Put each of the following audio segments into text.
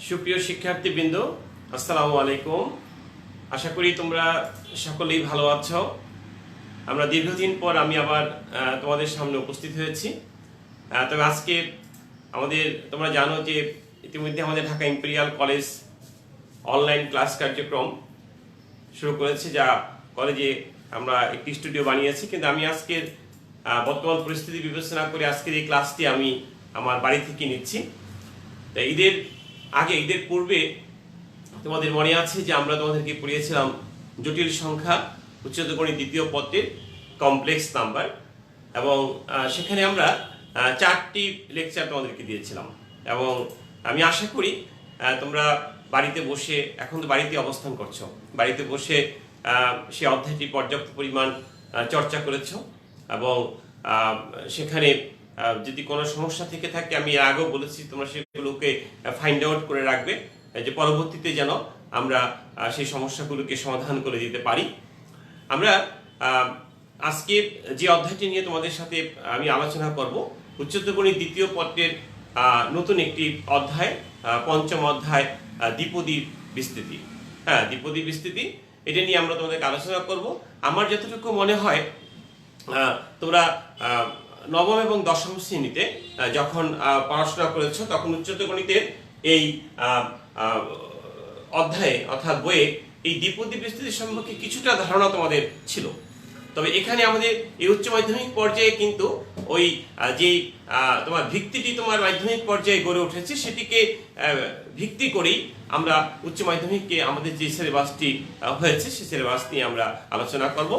সুপ্রিয় শিক্ষার্থীবৃন্দ, আসসালামু আলাইকুম। আশা করি তোমরা সকলেই ভালো আছো। আমরা দীর্ঘদিন পর আমি আবার তোমাদের সামনে উপস্থিত হয়েছি। তবে আজকে তোমরা জানো যে ইতিমধ্যে আমাদের Dhaka imperial college online class কার্যক্রম শুরু করেছে, যা কলেজে আমরা একটি স্টুডিও বানিয়েছি। কিন্তু আমি আজকের বর্তমান পরিস্থিতি বিবেচনা করে আজকের এই ক্লাসটি আমি আমার বাড়ি থেকে নিচ্ছি। তাই ঈদের পূর্বে তোমাদের মনে আছে যে আমরা তোমাদেরকে পড়িয়েছিলাম জটিল সংখ্যা উচ্চতর গণিত দ্বিতীয় পত্রের কমপ্লেক্স নাম্বার, এবং সেখানে আমরা 4টি লেকচার তোমাদেরকে দিয়েছিলাম। এবং আমি আশা করি তোমরা বাড়িতে বসে, এখন তো বাড়িতে অবস্থান করছো, বাড়িতে বসে সে অধ্যায়টি পর্যাপ্ত পরিমাণ চর্চা করেছ, এবং সেখানে যদি কোনো সমস্যা থেকে থাকে, আমি এর আগেও বলেছি, তোমরা সেগুলোকে ফাইন্ড আউট করে রাখবে, যে পরবর্তীতে যেন আমরা সেই সমস্যাগুলোকে সমাধান করে দিতে পারি। আমরা আজকে যে অধ্যায়টি নিয়ে তোমাদের সাথে আমি আলোচনা করব, উচ্চতর গণিত দ্বিতীয় পত্রের নতুন একটি অধ্যায়, পঞ্চম অধ্যায়, দ্বিপদী বিস্তৃতি। দ্বিপদী বিস্তৃতি, এটা নিয়ে আমরা তোমাদেরকে আলোচনা করব। আমার যতটুকু মনে হয়, তোমরা নবম এবং দশম শ্রেণীতে যখন পড়াশোনা করেছো, তখন উচ্চতর গণিতের এই অধ্যায়ে অর্থাৎ বইয়ে এই দ্বিপদী বিস্তৃতি সম্পর্কে কিছুটা ধারণা তোমাদের ছিল। তবে এখানে আমাদের এই উচ্চ মাধ্যমিক পর্যায়ে কিন্তু ওই যে তোমার ভিত্তিটি তোমার মাধ্যমিক পর্যায়ে গড়ে উঠেছে, সেটিকে ভিত্তি করেই আমরা উচ্চ মাধ্যমিককে আমাদের যে সিলেবাসটি হয়েছে সেই সিলেবাস নিয়ে আমরা আলোচনা করব।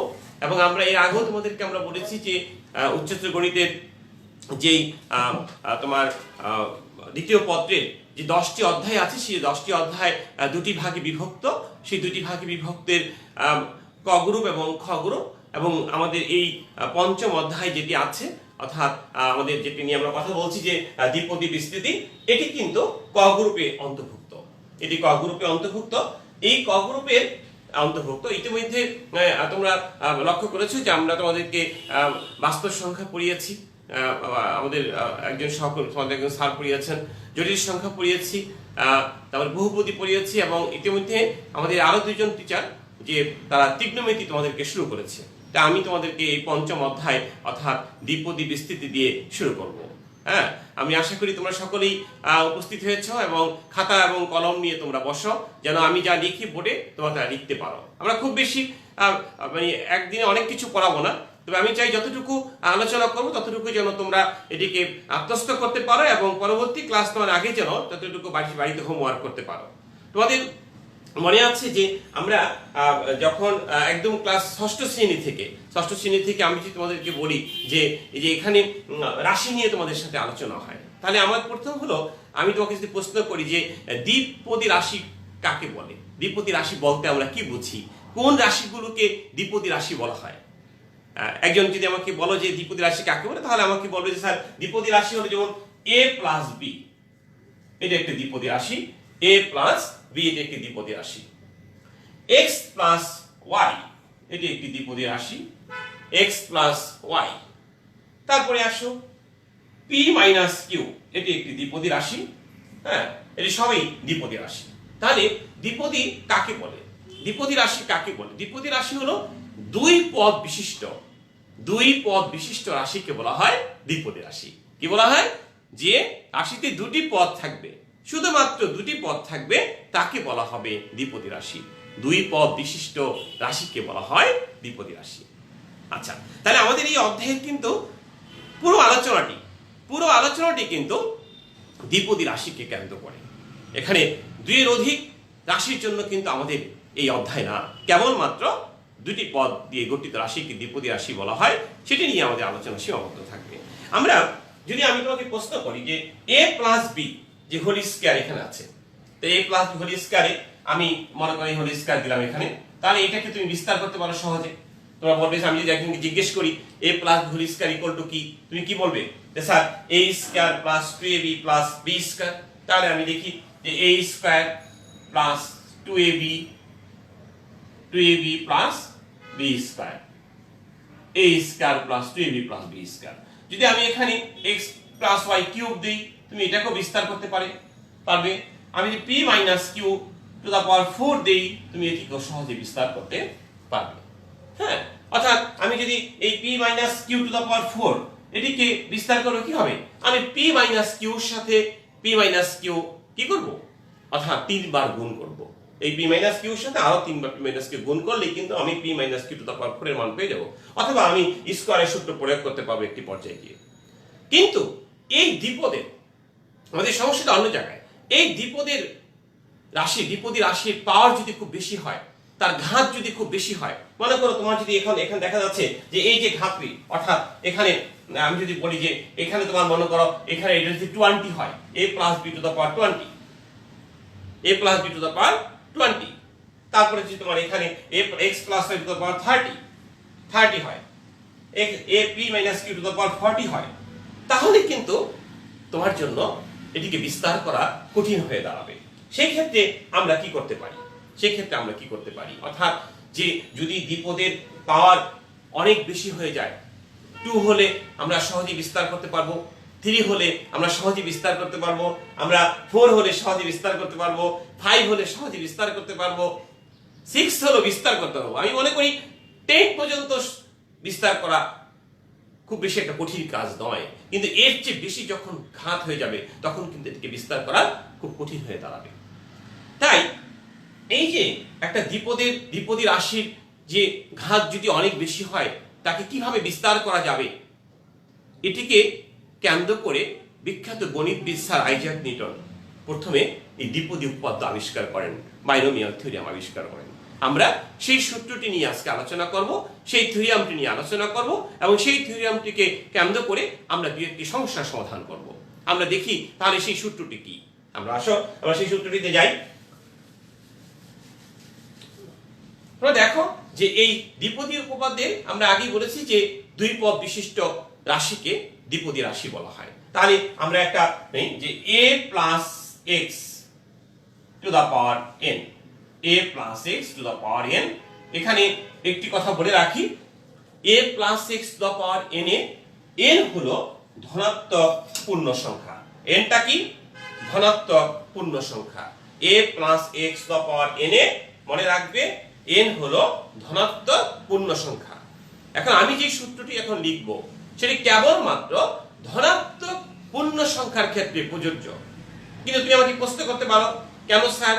এবং আমরা এর আগেও তোমাদেরকে আমরা বলেছি যে উচ্চতর গণিতের যেই তোমার দ্বিতীয় পত্রের যে 10টি অধ্যায় আছে, সেই 10টি অধ্যায় দুটি ভাগে বিভক্ত। সেই দুটি ভাগে বিভক্তের ক গ্রুপ এবং খ গ্রুপ, এবং আমাদের এই পঞ্চম অধ্যায় যেটি আছে, অর্থাৎ আমাদের যেটি নিয়ে আমরা কথা বলছি যে দ্বিপদী বিস্তৃতি, এটি কিন্তু ক গ্রুপে অন্তর্ভুক্ত। এটি ক গ্রুপে অন্তর্ভুক্ত। এই ক গ্রুপের অন্তর্ভুক্ত ইতিমধ্যে তোমরা লক্ষ্য করেছো যে আমরা তোমাদেরকে বাস্তব সংখ্যা পড়িয়েছি, আমাদের একজন তোমাদের একজন স্যার পড়িয়েছেন, জটিল সংখ্যা পড়িয়েছি, তারপর বহুপদী পড়িয়েছি, এবং ইতিমধ্যে আমাদের আরো দুজন টিচার যে তারা ত্রিগ্নোমেট্রি তোমাদেরকে শুরু করেছে। তা আমি তোমাদেরকে এই পঞ্চম অধ্যায় অর্থাৎ দ্বিপদী বিস্তৃতি দিয়ে শুরু করব। আমি আশা করি তোমরা সকলেই উপস্থিত হয়েছো, এবং খাতা এবং কলম নিয়ে তোমরা বসো, যেন আমি যা লিখি বোর্ডে তোমরা তা লিখতে পারো। আমরা খুব বেশি মানে একদিনে অনেক কিছু পড়াবো না, তবে আমি চাই যতটুকু আলোচনা করবো ততটুকু যেন তোমরা এটিকে আত্মস্থ করতে পারো, এবং পরবর্তী ক্লাস তোমার আগে যেন ততটুকু বাড়িতে হোমওয়ার্ক করতে পারো। তোমাদের মনে আছে যে আমরা যখন একদম ক্লাস ষষ্ঠ শ্রেণী থেকে আমি যদি তোমাদেরকে বলি যে এই যে এখানে রাশি নিয়ে তোমাদের সাথে আলোচনা হয়, তাহলে আমার প্রথম হলো আমি তোমাকে যদি প্রশ্ন করি যে দ্বিপদী রাশি কাকে বলে, দ্বিপদী রাশি বলতে আমরা কি বুঝি, কোন রাশিগুলোকে দ্বিপদী রাশি বলা হয়। একজন যদি আমাকে বলো যে দ্বিপদী রাশি কাকে বলে, তাহলে আমাকে বলবে যে স্যার দ্বিপদী রাশি হলো যেমন a প্লাস বি, এটা একটা দ্বিপদী রাশি। a প্লাস বি, এটা একটি দ্বিপদী রাশি। x প্লাস ওয়াই, এটি একটি দ্বিপদী রাশি। x plus Y. তারপরে আসো p মাইনাস কিউ, এটি একটি দ্বিপদী রাশি। এটি সবই দ্বিপদী রাশি। তাহলে দ্বিপদী কাকে বলে, দ্বিপদী রাশি কাকে বলে? দ্বিপদী রাশি হলো দুই পদ বিশিষ্ট রাশিকে বলা হয় দ্বিপদী রাশি। কি বলা হয়? যে রাশিতে দুটি পদ থাকবে, শুধুমাত্র দুটি পদ থাকবে, তাকে বলা হবে দ্বিপদী রাশি। দুই পদ বিশিষ্ট রাশিকে বলা হয় দ্বিপদী রাশি। আচ্ছা, তাহলে আমাদের এই অধ্যায়ের কিন্তু পুরো আলোচনাটি কিন্তু দ্বিপদী রাশিকে কেন্দ্র করে। এখানে দুইয়ের অধিক রাশির জন্য কিন্তু আমাদের এই অধ্যায় না, কেবলমাত্র দুটি পদ দিয়ে গঠিত রাশিকে দ্বিপদী রাশি বলা হয়, সেটি নিয়ে আমাদের আলোচনা সীমাবদ্ধ থাকবে। আমি তোমাকে প্রশ্ন করি যে a প্লাস বি যে হোল স্কয়ার এখানে আছে, তো a প্লাস হোল স্কয়ারে আমি মনে করি হোল স্কয়ার দিলাম এখানে, তাহলে এটাকে তুমি বিস্তার করতে পারো সহজে। তোমরা বলবে, আমি যদি একজনকে জিজ্ঞেস করি a plus whole square equal to কি, তুমি কি বলবে? যে sir a square plus 2ab plus b square. তাহলে আমি লিখি যে a square plus 2ab plus b square, a square plus 2ab plus b square. যদি আমি এখানে x প্লাস y কিউব দিই, তুমি এটাকেও বিস্তার করতে পারবে। আমি যদি p minus q to the power 4 দেই, তুমি এটিকে সহজে বিস্তার করতে পারবে। হ্যাঁ, অর্থাৎ আমি যদি এই p minus q to the power 4 এটিকে বিস্তার করলে কি হবে, আমি p মাইনাস কিউর সাথে p মাইনাস কিউ কি করব, অর্থাৎ 3 বার গুণ করব। এই p মাইনাস কিউর সাথে আরো 3 বার p মাইনাস কিউ গুণ করলে কিন্তু আমি p minus q to the power 4 এর মান পেয়ে যাব, অথবা আমি স্কয়ারের সূত্র প্রয়োগ করতে পারবো একটি পর্যায়ে গিয়ে। কিন্তু এই দ্বিপদের আমাদের সমস্যাটা অন্য জায়গায়। এই দ্বিপদী রাশির পাওয়ার যদি খুব বেশি হয়, তার ঘাত যদি খুব বেশি হয়, মনে করো তোমার যদি এখানে দেখা যাচ্ছে যে এই যে ঘাতটি, অর্থাৎ এখানে আমি যদি বলি যে এখানে তোমার মনে করো এখানে এটা যদি 20 হয়, a plus b to the power 20, a plus b to the power 20, তারপরে যদি তোমার এখানে x plus y to the power 30 হয়, a p minus q to the power 40 হয়, তাহলে কিন্তু তোমার জন্য এটিকে বিস্তার করা কঠিন হয়ে দাঁড়াবে। সেই ক্ষেত্রে আমরা কি করতে পারি, অর্থাৎ যে যদি দ্বিপদের পাওয়ার অনেক বেশি হয়ে যায়, 2 হলে আমরা সহজেই বিস্তার করতে পারবো, 3 হলে আমরা সহজেই বিস্তার করতে পারবো, আমরা 4 হলে সহজেই বিস্তার করতে পারবো, 5 হলে সহজেই বিস্তার করতে পারবো, 6 হলে বিস্তার করতে পারবো। আমি মনে করি 10 পর্যন্ত বিস্তার করা খুব বেশি একটা কঠিন কাজ নয়, কিন্তু এর চেয়ে বেশি যখন ঘাত হয়ে যাবে তখন কিন্তু এটিকে বিস্তার করা খুব কঠিন হয়ে দাঁড়াবে। তাই এই যে একটা দ্বিপদী রাশির যে ঘাত যদি অনেক বেশি হয়, তাকে কিভাবে বিস্তার করা যাবে, এটিকে কেন্দ্র করে বিখ্যাত গণিতবিদ স্যার আইজ্যাক নিউটন প্রথমে এই দ্বিপদী উপপাদ্য আবিষ্কার করেন, বাইনোমিয়াল থিওরিয়াম আবিষ্কার করেন। আমরা সেই সূত্রটি নিয়ে আজকে আলোচনা করব, সেই থিওরিয়ামটি নিয়ে আলোচনা করব, এবং সেই থিওরিয়ামটিকে কেন্দ্র করে আমরা দুই একটি সমস্যার সমাধান করব। আমরা দেখি তাহলে সেই সূত্রটি কি। আমরা সেই সূত্রটিতে যাই। তোমরা দেখো যে এই দ্বিপদী উপপাদ্যে আমরা আগেই বলেছি যে 2 পদ বিশিষ্ট রাশিকে দ্বিপদী রাশি বলা হয়। তাহলে আমরা একটা নেই যে a plus x to the power n, a plus x to the power n। এখানে একটি কথা বলে রাখি, a plus x to the power n এ n হলো ধনাত্মক পূর্ণ সংখ্যা। nটা কি? ধনাত্মক পূর্ণ সংখ্যা। a plus x to the power n এ মনে রাখবে n হলো ধনাত্মক পূর্ণ সংখ্যা। এখন আমি যে সূত্রটি এখন লিখব সেটি কেবলমাত্র ধনাত্মক পূর্ণ সংখ্যার ক্ষেত্রে প্রযোজ্য। কিন্তু তুমি আমাকে প্রশ্ন করতে পারো, কেন স্যার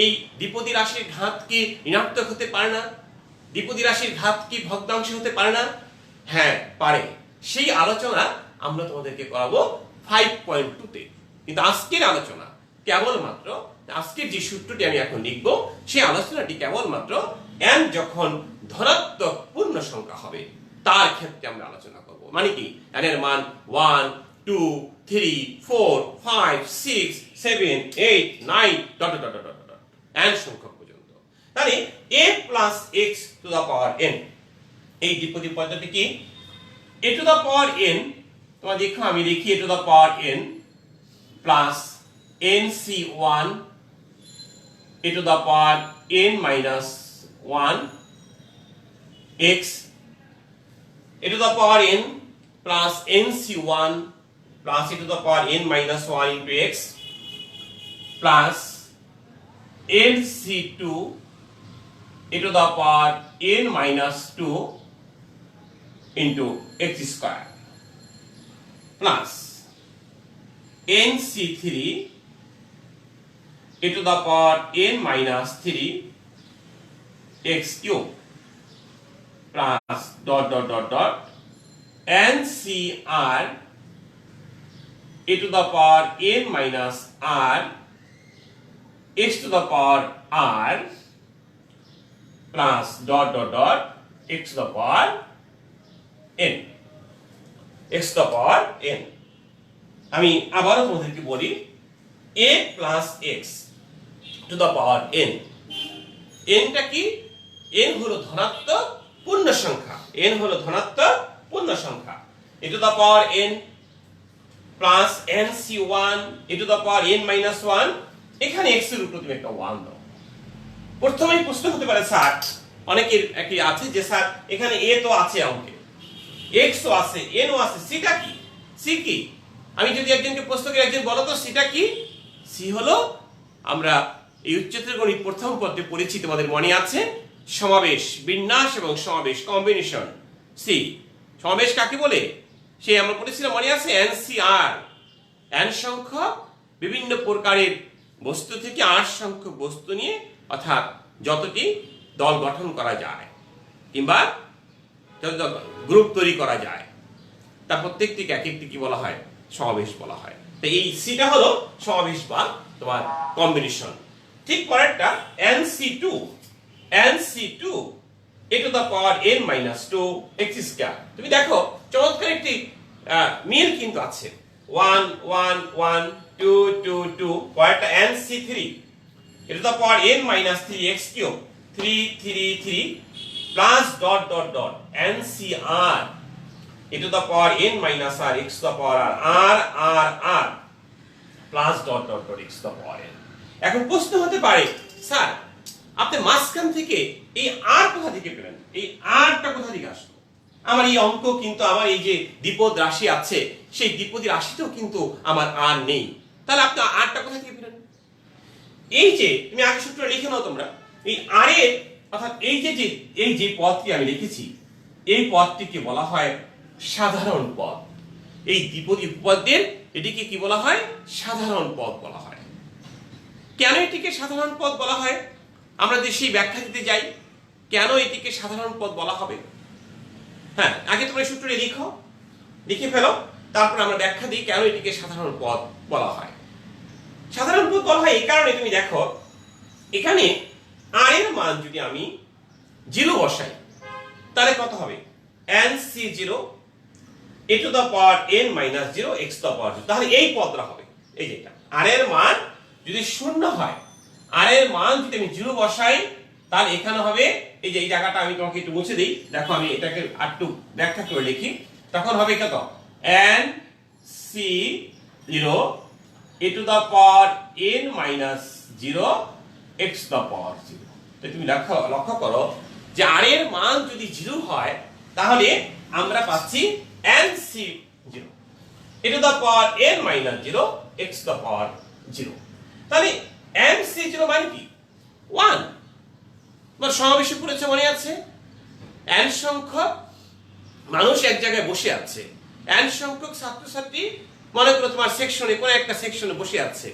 এই দ্বিপদী রাশির ঘাত কি ঋণাত্মক হতে পারে না? দ্বিপদী রাশির ঘাত কি ভগ্নাংশ হতে পারে না? হ্যাঁ পারে। সেই আলোচনা আমরা তোমাদেরকে করাবো 5.2 তে। কিন্তু আজকের আলোচনা কেবলমাত্র, আজকের যে সূত্রটি আমি এখন লিখব সেই আলোচনাটি কেবলমাত্র n যখন ধনাত্মক পূর্ণ সংখ্যা হবে তার ক্ষেত্রে আমরা আলোচনা করব। মানে কি, n এর মান 1 2 3 4 5 6 7 8 9 n সংখ্যক পর্যন্ত। তাহলে a plus x to the power n, এই দ্বিপদী পদ্ধতি কি? a to the power n, তোমরা দেখো আমি লিখি a to the power n plus nc1 a to the power n minus 1 x a to the power n plus nc1 plus a to the power n minus 1 into x plus nc2 a to the power n minus 2 into x square plus nc3 a to the power n minus 3 x cube plus dot dot dot dot ncr a to the power n minus r x to the power r plus dot dot dot x to the power n, x to the power n। আমি আবারও তোমাদেরকে বলি a plus x to the power n, nটা কি? n হলো ধনাত্মক পূর্ণ সংখ্যা, n হলো ধনাত্মক পূর্ণ সংখ্যা। a to the power n plus nc1 a to the power n minus 1, এখানে x এর উপর তুমি একটা 1 দাও। প্রথমেই প্রশ্ন হতে পারে স্যার, অনেকের একই আছে যে স্যার এখানে a তো আছে অঙ্কে, x ও আছে, n ও আছে, সেটা কি? c কি? আমি যদি একজনকে প্রশ্ন করি, একজন বলো তো সিটা কি? সি হলো আমরা এই উচ্চতর গণিত প্রথম পত্রে পড়েছি, তোমাদের মনে আছে? সমাবেশ, বিন্যাস এবং সমাবেশ, কম্বিনেশন। সি সমাবেশ কাকে বলে সে আমরা পড়েছিলাম, মনে আছে? এনসিআর, এন সংখ্যক বিভিন্ন প্রকারের বস্তু থেকে আর সংখ্যক বস্তু নিয়ে, অর্থাৎ যতটি দল গঠন করা যায় কিংবা গ্রুপ তৈরি করা যায়, তার প্রত্যেকটিকে এক একটি কি বলা হয়? সমাবেশ বলা হয়। তো এই সিটা হলো সমাবেশ বা তোমার কম্বিনেশন। ঠিক পরেরটা NC2, NC2 a to the power n minus 2 x square। তুমি দেখো চমৎকার একটি মিল কিন্তু আছে, 1 1 1 2 2 2, পরেরটা NC3 a to the power n minus 3 x cube 3 3 3 plus dot dot dot NCR a to the power n minus r x to the power r r r r plus dot dot dot x to the power n। এখন প্রশ্ন হতে পারে, sir আপনি মাঝখান থেকে এই আর কোথা থেকে পেলেন? এই আরটা কোথা থেকে আসলো? আমার এই অঙ্ক কিন্তু আমার এই যে দ্বিপদ রাশি আছে, সেই দ্বিপদী রাশিতেও কিন্তু আমার আর নেই, তাহলে আপনি আরটা কোথা থেকে পেলেন? এই যে তুমি আগে সূত্র লিখে নাও তোমরা, এই আর এর অর্থাৎ এই যে পদটি আমি লিখেছি, এই পদটিকে বলা হয় সাধারণ পদ। এই দ্বিপদী উপপাদ্যের এটিকে কি বলা হয়? সাধারণ পদ বলা হয়। কেন এটিকে সাধারণ পদ বলা হয়? আমরা যে সেই ব্যাখ্যা দিতে যাই, কেন এটিকে সাধারণ পদ বলা হবে। হ্যাঁ, আগে তোমরা সূত্রটি লিখে ফেলো, তারপর আমরা ব্যাখ্যা দিই কেন এটিকে সাধারণ পদ বলা হয়। সাধারণ পদ বলা হয় এই কারণে, তুমি দেখো এখানে আর এর মান যদি আমি 0 বসাই তাহলে কত হবে? NC0 a to the power n minus 0 x to the power 0, তাহলে এই পদটা হবে। এই যেটা আর এর মান যদি 0 হয়, আর এর মান যদি আমি 0 বসাই, তাহলে এখানে হবে এই যে এই জায়গাটা আমি তোমাকে একটু মুছে দেই, দেখো আমি এটাকে আরেকটু ব্যাখ্যা করে লিখি, তখন হবে কত? NC0 a to the power n minus 0 x to the power 0। তো তুমি লক্ষ্য করো যে আর এর মান যদি 0 হয় তাহলে আমরা পাচ্ছি NC0 a to the power n minus 0 x to the power 0। তাহলে NC0 মানে কি? 1। তোমার সমাবেশে পড়েছে, মনে আছে? n সংখ্যক মানুষ এক জায়গায় বসে আছে, n সংখ্যক ছাত্রছাত্রী মনে করো তোমার সেকশনে, কোন একটা সেকশনে বসে আছে,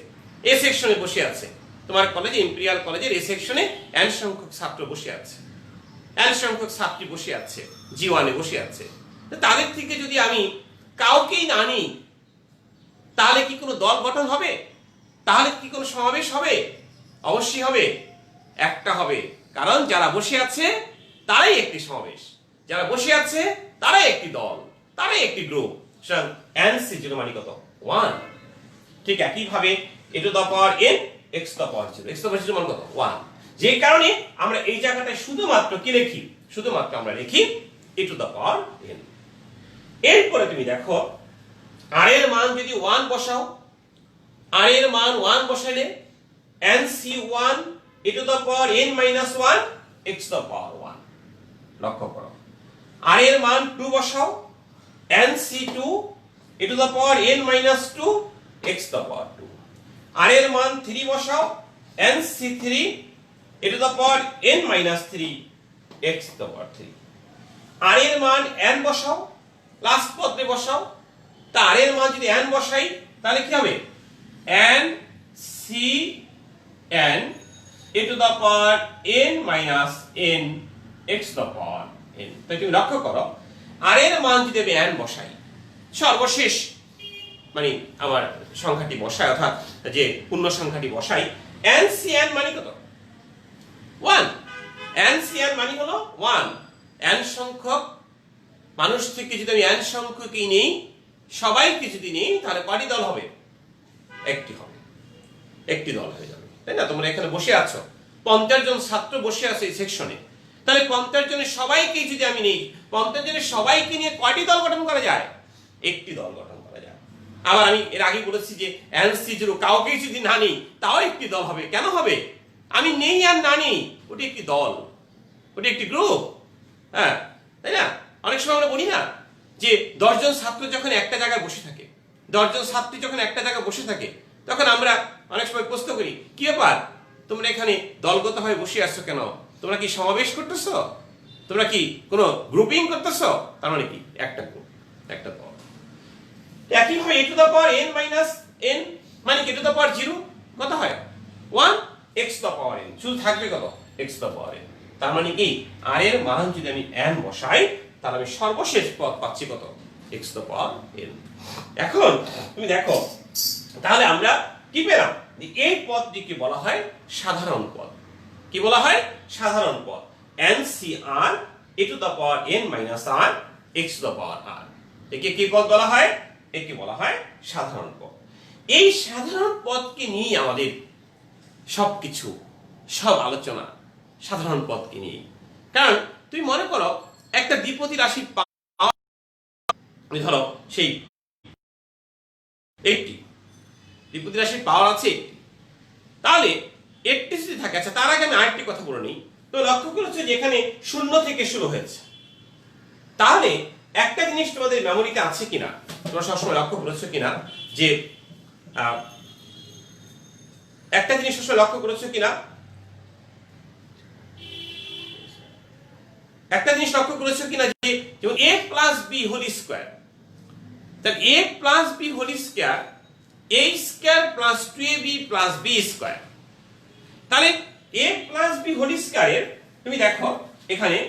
এ সেকশনে বসে আছে, তোমার কলেজে ইম্পেরিয়াল কলেজের এ সেকশনে n সংখ্যক ছাত্র বসে আছে, n সংখ্যক ছাত্রী বসে আছে, G1 এ বসে আছে। তাদের থেকে যদি আমি কাউকেই না নিই তাহলে কি কোনো দল গঠন হবে? তাহলে কি কোনো সমাবেশ হবে? অবশ্যই হবে, একটা হবে, কারণ যারা বসে আছে তারাই একটি সমাবেশ, যারা বসে আছে তারাই একটি দল, তারাই একটি গ্রুপ। সুতরাং NC0 মানে কত? 1। ঠিক একই ভাবে a to the power n x to the power 0, x to the power 0 মানে কত? 1। যে কারণে আমরা এই জায়গাটায় শুধুমাত্র কি লিখি? শুধুমাত্র আমরা লিখি a to the power n। এরপরে তুমি দেখো আর এর মান যদি 1 বসাও, আর এর মান 1 বসালে NC1 a to the power n minus 1 x to the power 1। লক্ষ্য করো, আর এর মান 2 বসাও, NC2 a to the power n minus 2 x to the power 2। আর এর মান 3 বসাও, NC3 a to the power n minus 3 x to the power 3। আর এর মান n বসাও, লাস্ট পদে বসাও, তার এর মান যদি n বসাই তাহলে কি হবে? NCn a to the power n minus n x to the power n। তাই তুমি লক্ষ্য করো, আর এর মান যদি আমি n বসাই, সর্বশেষ মানে আমার সংখ্যাটি বসাই, অর্থাৎ যে পূর্ণ সংখ্যাটি বসাই, NCn মানে কত? 1। NCn মানে হলো 1। n সংখ্যক মানুষ থেকে যদি আমি n সংখ্যকই নেই, সবাইকে যদি নেই, তাহলে কয়টি দল হবে? একটি হবে, একটি দল হয়ে যাবে, তাই না? তোমরা এখানে বসে আছো, 50 জন ছাত্র বসে আছে এই সেকশনে, তাহলে 50 জনের সবাইকে যদি আমি নেই, 50 জনের সবাইকে নিয়ে কয়টি দল গঠন করা যায়? একটি দল গঠন করা যায়। আবার আমি এর আগে বলেছি যে NC0 কাউকেই যদি না নেই তাও একটি দল হবে। কেন হবে? আমি নেই আর না নেই, ওটি একটি দল, ওটি একটি গ্রুপ। হ্যাঁ, তাই না? অনেক সময় আমরা বলি না যে 10 জন ছাত্র যখন একটা জায়গায় বসে থাকে, 10 জন ছাত্রী যখন একটা জায়গায় বসে থাকে, তখন আমরা অনেক সময় প্রশ্ন করি করি, কি ব্যাপার তোমরা এখানে দলগতভাবে বসে আসছো কেন? তোমরা কি সমাবেশ করতেছো? তোমরা কি কোনো গ্রুপিং করতেছো? তার মানে কি একটা গ্রুপ, একটা দল। একইভাবে a to the power n minus n মানে কি টু দ্য পাওয়ার 0 কত হয় 1 x to the power n, শুধু থাকবে কত x to the power n। তার মানে কি r এর মান যদি আমি n বসাই তাহলে আমি সর্বশেষ পদ পাচ্ছি কত x to the power n। এখন তুমি দেখো তাহলে আমরা কি পেলাম, এই পদটিকে বলা হয় সাধারণ পদ। কি বলা হয়? সাধারণ পদ NCR a to the power n minus r x to the power r। একে কি পদ বলা হয়? একে বলা হয় সাধারণ পদ। এই সাধারণ পদকে নিয়ে আমাদের সবকিছু, সব আলোচনা সাধারণ পদকে নিয়ে। কারণ তুমি মনে করো একটা দ্বিপদী রাশি ধরো সেই 80, দ্বিপদী রাশির পাওয়ার আছে, তাহলে 80 যদি থাকে। আচ্ছা তার আগে আমি আরেকটি কথা বলে নিই। তো লক্ষ্য করেছো যে এখানে 0 থেকে শুরু হয়েছে, তাহলে একটা জিনিস তোমাদের মেমোরিতে আছে কিনা, তোমরা সবসময় লক্ষ্য করেছো কিনা যে একটা জিনিস সবসময় লক্ষ্য করেছো কিনা, একটা জিনিস লক্ষ্য করেছো কিনা যে যেমন a plus b whole square, তাহলে a plus b whole square a square plus 2ab plus b square. তাহলে a প্লাস b হোল স্কয়ারের তুমি দেখো এখানে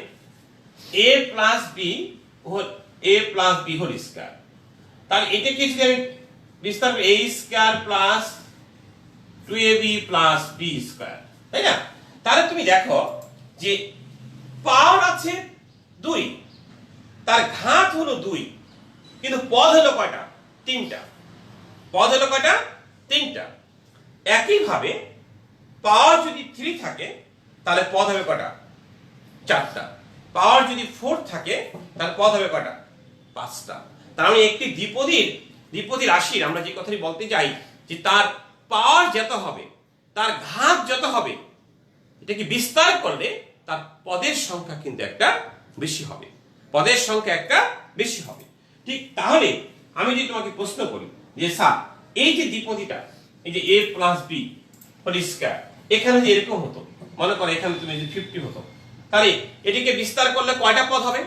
a plus b whole square, তাহলে এটা কি যদি আমি বিস্তার করি a square plus 2ab plus b square, তাই না? তাহলে তুমি দেখো যে পাওয়ার আছে 2, তার ঘাত হলো 2, কিন্তু পদ হলো কয়টা? 3টা। পদ হলো কয়টা? 3টা। একইভাবে পাওয়ার যদি 3 থাকে তাহলে পদ হবে কয়টা? 4টা। পাওয়ার যদি 4 থাকে তাহলে পদ হবে কয়টা? 5টা। তার মানে একটি দ্বিপদী রাশির আমরা যে কথাটি বলতে যাই যে তার পাওয়ার যত হবে, তার ঘাত যত হবে, এটাকে বিস্তার করলে তার পদের সংখ্যা কিন্তু একটা বেশি হবে, পদের সংখ্যা একটা বেশি হবে। ঠিক তাহলে আমি যদি তোমাকে প্রশ্ন করি যে স্যার এই যে দ্বিপদীটা, এই যে a plus b whole square, এখানে যে এরকম হতো, মনে করো এখানে তুমি যদি 50 হতো, তাহলে এটিকে বিস্তার করলে কয়টা পদ হবে?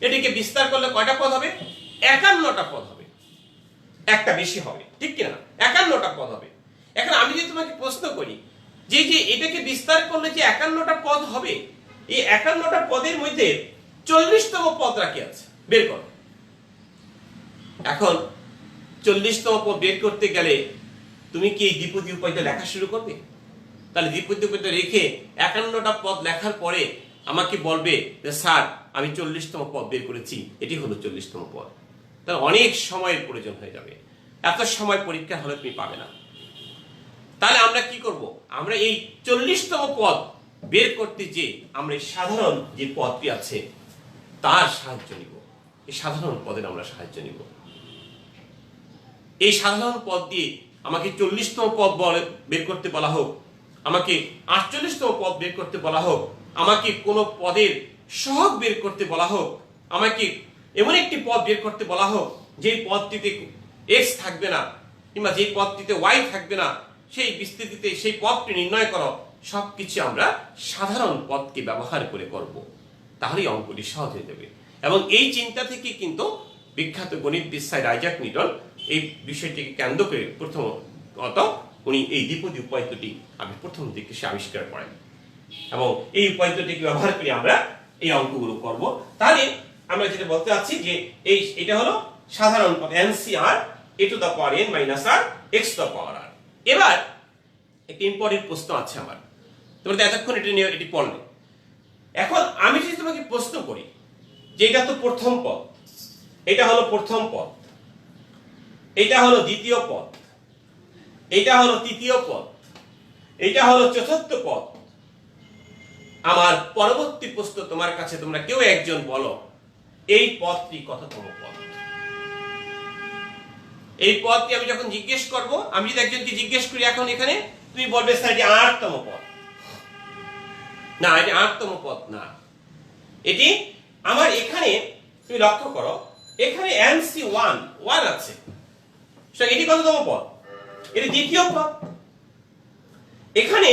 এটিকে বিস্তার করলে কয়টা পদ হবে? 51টা পদ হবে, একটা বেশি হবে, ঠিক কিনা? 51টা পদ হবে। এখন আমি যদি তোমাকে প্রশ্ন করি যে যে এটাকে বিস্তার করলে যে 51টা পদ হবে, এই 51টা পদের মধ্যে 40তম পদ রাখি আছে, বের করো। এখন 40তম পদ বের করতে গেলে তুমি কি এই দ্বিপদী উপায়টা লেখা শুরু করবে? তাহলে দ্বিপদী উপায়টা রেখে 51টা পদ লেখার পরে আমাকে বলবে যে স্যার আমি 40তম পদ বের করেছি, এটি হলো 40তম পদ। তাহলে অনেক সময়ের প্রয়োজন হয়ে যাবে, এত সময় পরীক্ষা হলে তুমি পাবে না। তাহলে আমরা কি করব? আমরা এই 40তম পদ বের করতে যে আমরা এই সাধারণ যে পদটি আছে তার সাহায্য নিব, এই সাধারণ পদের আমরা সাহায্য নিব। এই সাধারণ পদ দিয়ে আমাকে 40তম পদ বের করতে বলা হোক, আমাকে 48তম পদ বের করতে বলা হোক, আমাকে কোনো পদের সহগ বের করতে বলা হোক, আমাকে এমন একটি পদ বের করতে বলা হোক যে পদটিতে x থাকবে না কিংবা যে পদটিতে y থাকবে না, সেই বিস্তৃতিতে সেই পদটি নির্ণয় করো, সবকিছু আমরা সাধারণ পদকে ব্যবহার করে করব, তাহলেই অঙ্কটি সহজ হয়ে যাবে। এবং এই চিন্তা থেকে কিন্তু বিখ্যাত গণিতবিদ স্যার আইজাক নিউটন এই বিষয়টিকে কেন্দ্র করে প্রথমত উনি এই দ্বিপদী উপায়টি প্রথম দিকে সে আবিষ্কার করেন, এবং এই উপায়টিকে ব্যবহার করে আমরা এই অঙ্কগুলো করব। তাহলে আমরা যেটা বলতে চাচ্ছি যে এটা হলো সাধারণ পদ NCR a to the power n minus r x to the power r। এবার একটা ইম্পর্টেন্ট প্রশ্ন আছে আমার, তোমরা তো এতক্ষণ এটি পড়লে। এখন আমি যদি তোমাকে প্রশ্ন করি যে এটা তো প্রথম পদ, এটা হলো প্রথম পদ, এটা হলো দ্বিতীয় পদ, এটা হলো তৃতীয় পদ, এটা হলো চতুর্থ পদ, আমার পরবর্তী প্রশ্ন তোমার কাছে, তোমরা কেউ একজন বলো এই পদটি কততম পদ? এই পদটি আমি যখন জিজ্ঞেস করব, আমি যদি একজনকে জিজ্ঞেস করি এখন এখানে, তুমি বলবে স্যার এটি 8তম পদ। না, এটি 8তম পদ না, এটি আমার এখানে তুমি লক্ষ্য করো এখানে NC1 আছে, এটি কততম পদ? এটি দ্বিতীয় পদ। এখানে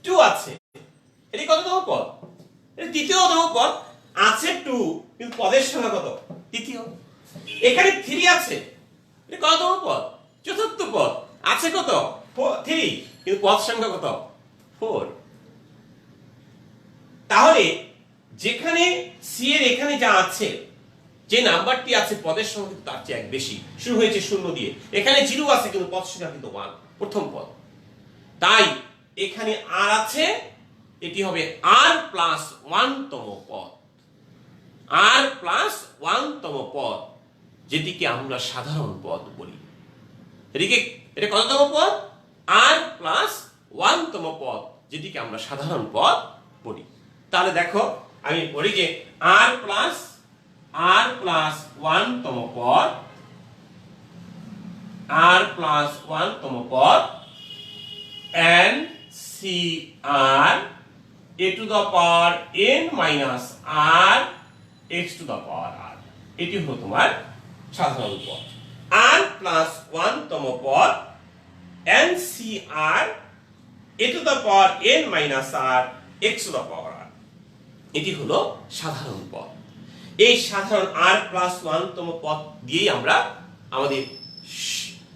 2 আছে, এটি কততম পদ? এটি তৃতীয়তম পদ। আছে 2, কিন্তু পদের সংখ্যা কত? তৃতীয়। এখানে 3 আছে, এটি কততম পদ? চতুর্থ পদ। আছে কত? 3, কিন্তু পদ সংখ্যা কত? 4। তাহলে যেখানে সি এর এখানে যা আছে, যে নাম্বারটি আছে পদের সংখ্যা তার চেয়ে এক বেশি, শুরু হয়েছে 0 দিয়ে, এখানে 0 আছে কিন্তু পদ সংখ্যা কিন্তু 1, প্রথম পদ। তাই এখানে আর আছে, এটি হবে আর প্লাস 1 তম পদ। আর প্লাস 1 তম পদ, যেটিকে আমরা সাধারণ পদ বলি। এটা কততম পদ? আর প্লাস 1 তম পদ, যেটিকে আমরা সাধারণ পদ বলি। তাহলে দেখো আমি বলি যে আর প্লাস 1 তম পদ, আর প্লাস 1 তম পদ, and CR a to the power n minus r x to the power r, এটি হলো তোমার সাধারণ পদ। r প্লাস 1 তম পদ and CR a to the power n minus r x to the power r, এটি হলো সাধারণ পদ। এই সাধারণ r প্লাস 1 তম পদ দিয়েই আমরা আমাদের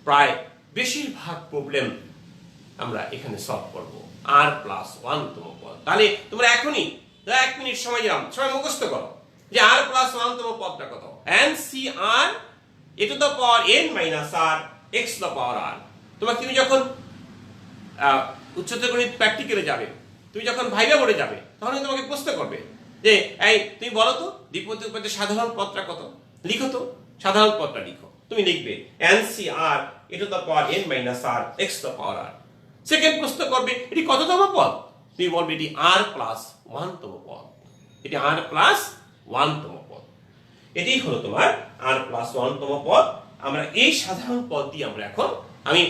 প্রায় বেশিরভাগ প্রবলেম আমরা এখানে সলভ করব। r প্লাস 1 তম পদ। তাহলে তোমরা এখনই 1 মিনিট সময় দিলাম, সবাই মুখস্থ করো যে r প্লাস 1 তম পদটা কত। NCR a to the power n minus r x to the power r। তুমি যখন উচ্চতর গণিত প্র্যাকটিক্যালে যাবে, তুমি যখন ভাইভা বোর্ডে যাবে, তখন তোমাকে প্রশ্ন করবে যে এই তুমি বলো তো দ্বিপদী উপপাদ্যের সাধারণ পদটা কত, লিখো তো সাধারণ পদটা লিখো। তুমি লিখবে NCR a to the power n minus r x to the power r। Second প্রশ্ন করবে এটি কততম পদ, তুমি বলবে এটি r প্লাস 1 তম পদ। এটি r প্লাস 1 তম পদ। এটি হলো তোমার r প্লাস 1 তম পদ। আমরা এই সাধারণ পদ দিয়ে আমরা এখন, আমি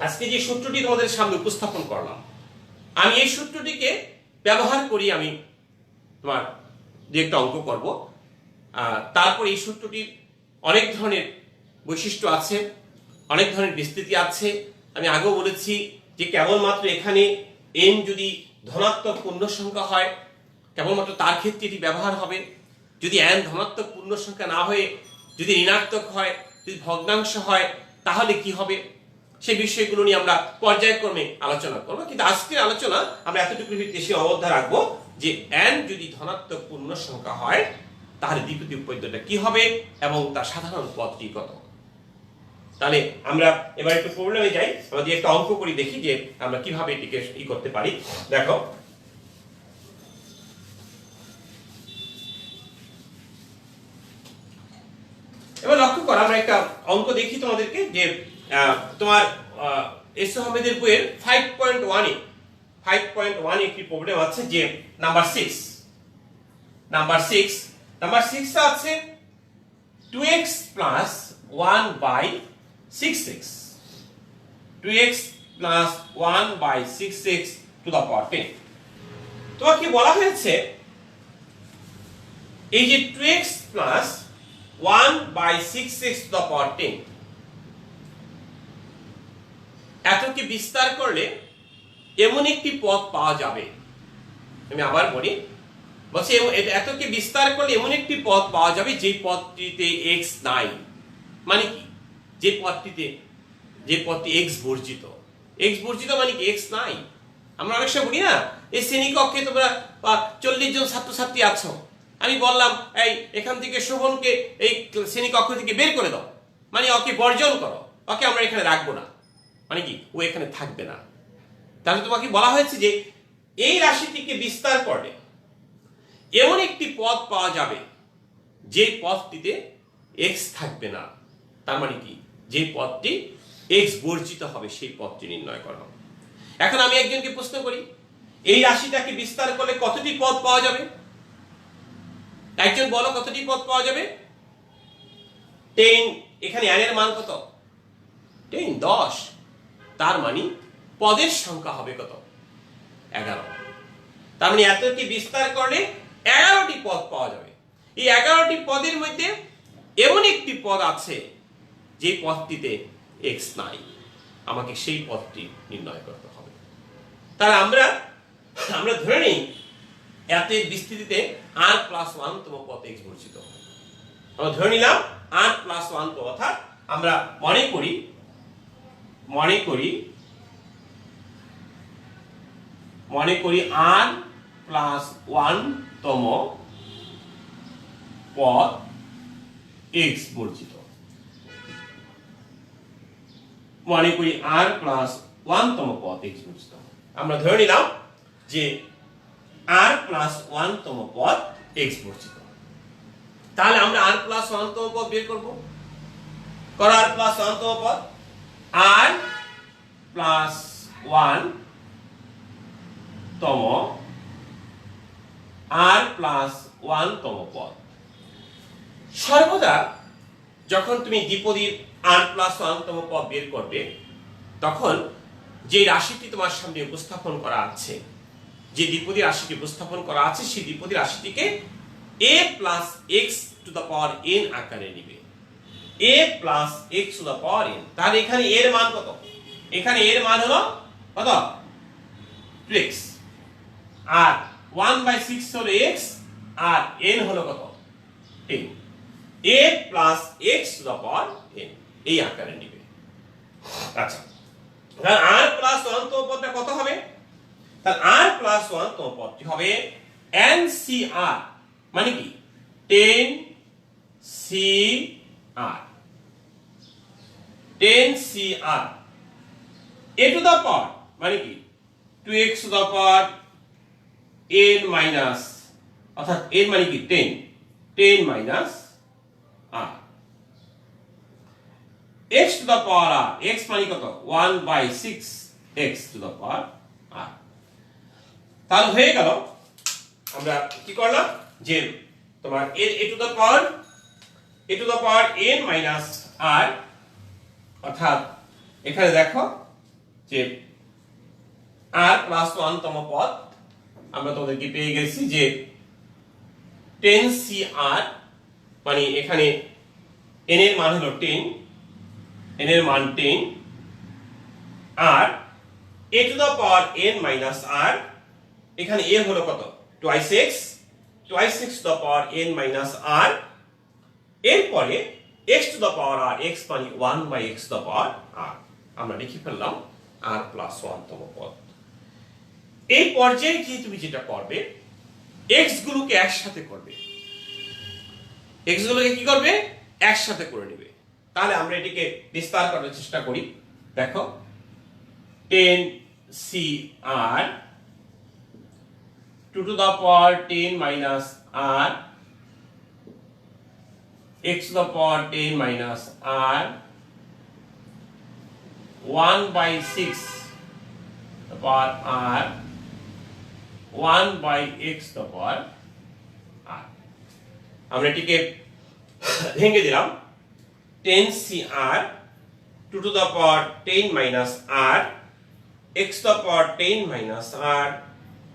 আজকে যে সূত্রটি তোমাদের সামনে উপস্থাপন করলাম, আমি এই সূত্রটিকে ব্যবহার করি আমি তোমার যে একটা অঙ্ক করব। তারপর এই সূত্রটির অনেক ধরনের বৈশিষ্ট্য আছে, অনেক ধরনের বিস্তৃতি আছে। আমি আগেও বলেছি যে কেবলমাত্র এখানে n যদি ধনাত্মক পূর্ণ সংখ্যা হয়, কেবলমাত্র তার ক্ষেত্রে এটি ব্যবহার হবে। যদি n ধনাত্মক পূর্ণ সংখ্যা না হয়ে যদি ঋণাত্মক হয়, যদি ভগ্নাংশ হয়, তাহলে কি হবে, সেই বিষয়গুলো নিয়ে আমরা পর্যায়ক্রমে আলোচনা করব। কিন্তু আজকের আলোচনা আমরা এতটুকু বেশি অবদ্ধ রাখবো যে n যদি ধনাত্মক পূর্ণ সংখ্যা হয় তাহলে দ্বিপদী উপপাদ্যটা কি হবে এবং তার সাধারণ পদটি কত। তাহলে আমরা এবার একটু প্রবলেমে যাই, আমরা একটা অঙ্ক করি, দেখি যে আমরা কিভাবে এটিকে করতে পারি। দেখো এবার লক্ষ্য করো, আমরা একটা অঙ্ক দেখি তোমাদেরকে যে তোমার এস আহমেদের বইয়ের 5.1 একটি প্রবলেম আছে যে নাম্বার 6 আছে 2x plus 1 by 6x, 2x plus 1 by 6x to the power 10। তোমাকে বলা হয়েছে এই যে 2x plus 1 by 6x to the power 10 এতকে বিস্তার করলে এমন একটি পদ পাওয়া যাবে। আমি আবার বলি, বলছি এতকে বিস্তার করলে এমন একটি পদ পাওয়া যাবে যে পদটিতে x নাই। মানে কি, যে পদটি x বর্জিত। x বর্জিত মানে কি, x নাই। আমরা অনেক সময় বলি না, এই শ্রেণীকক্ষে তোমরা 40 জন ছাত্রছাত্রী আছো, আমি বললাম এই এখান থেকে শোভনকে এই শ্রেণীকক্ষ থেকে বের করে দাও, মানে ওকে বর্জন করো, ওকে আমরা এখানে রাখবো না, মানে কি ও এখানে থাকবে না। তাহলে তোমাকে বলা হয়েছে যে এই রাশিটিকে বিস্তার করলে এমন একটি পদ পাওয়া যাবে যে পদটিতে x থাকবে না। তার মানে কি, যে পদটি x বর্জিত হবে সেই পদটি নির্ণয় করো। এখন আমি একজনকে প্রশ্ন করি, এই রাশিটাকে বিস্তার করলে কতটি পদ পাওয়া যাবে? একজন বলো কতটি পদ পাওয়া যাবে? 10। এখানে n এর মান কত? 10, 10। তার মানে পদের সংখ্যা হবে কত? 11। তার মানে এতটি বিস্তার করলে 11টি পদ পাওয়া যাবে। এই 11টি পদের মধ্যে এমন একটি পদ আছে যে পদটিতে x নাই, আমাকে সেই পদটি নির্ণয় করতে হবে। তাহলে আমরা আমরা ধরে নিই এতের বিস্তৃতিতে r প্লাস 1 তম পদ x বর্জিত। আমরা ধরে নিলাম r প্লাস 1 তম, অর্থাৎ আমরা মনে করি r প্লাস 1 তম পদ x বর্জিত। মনে করি r প্লাস 1 তম পদ x বর্জিত। আমরা ধরে নিলাম যে r প্লাস 1 তম পদ x বর্জিত। তাহলে আমরা r প্লাস 1 তম পদ বের করব। r প্লাস 1 তম পদ, r প্লাস 1 তম r প্লাস 1 তম পদ। সর্বদা যখন তুমি দ্বিপদীর r প্লাস 1 তম পদ বের করবে, তখন যে রাশিটি তোমার সামনে উপস্থাপন করা আছে, যে দ্বিপদী রাশিটি উপস্থাপন করা আছে, সেই দ্বিপদী রাশিটিকে a plus x to the power n আকারে নিবে। a plus x to the power n। তাহলে এখানে এর মান কত? এখানে এর মান হলো কত? 2x। আর 1/6 হলো x, আর n হলো কত? 10। a plus x to the power n এই আকারে নিবে। আচ্ছা, তাহলে r প্লাস 1 তম পদটা কত হবে? তাহলে r প্লাস 1 তম পদটি হবে NCR, মানে কি 10CR। 10CR a to the power মানে কি 2x to the power n minus, অর্থাৎ n মানে কি 10 minus r। x to the power r, x মানে কত? 1/6 x to the power r। তাহলে হয়ে গেল, আমরা কি করলাম যে তোমার a to the power n minus r, অর্থাৎ এখানে দেখো যে r প্লাস 1 তম পদ আমরা তোমাদেরকে পেয়ে গেছি যে 10CR, মানে এখানে n এর মান হলো 10, n এর মান 10, আর a to the power n minus r, এখানে a হলো কত? twice x to the power n minus r, এরপরে x to the power r, x মানে 1/x to the power r। আমরা লিখে ফেললাম r প্লাস 1 তম পদ। এই পর্যায়ে কি তুমি যেটা করবে, x গুলোকে একসাথে করবে। x গুলোকে কি করবে? একসাথে করে নেবে। তাহলে আমরা এটিকে বিস্তার করার চেষ্টা করি। দেখো 10CR 2 to the power 10 minus r, x to the power 10 minus r, 1/6 the power r, 1/x the power r। আমরা এটিকে ভেঙে দিলাম। 10CR 2 to the power 10 minus r, x to the power 10 minus r,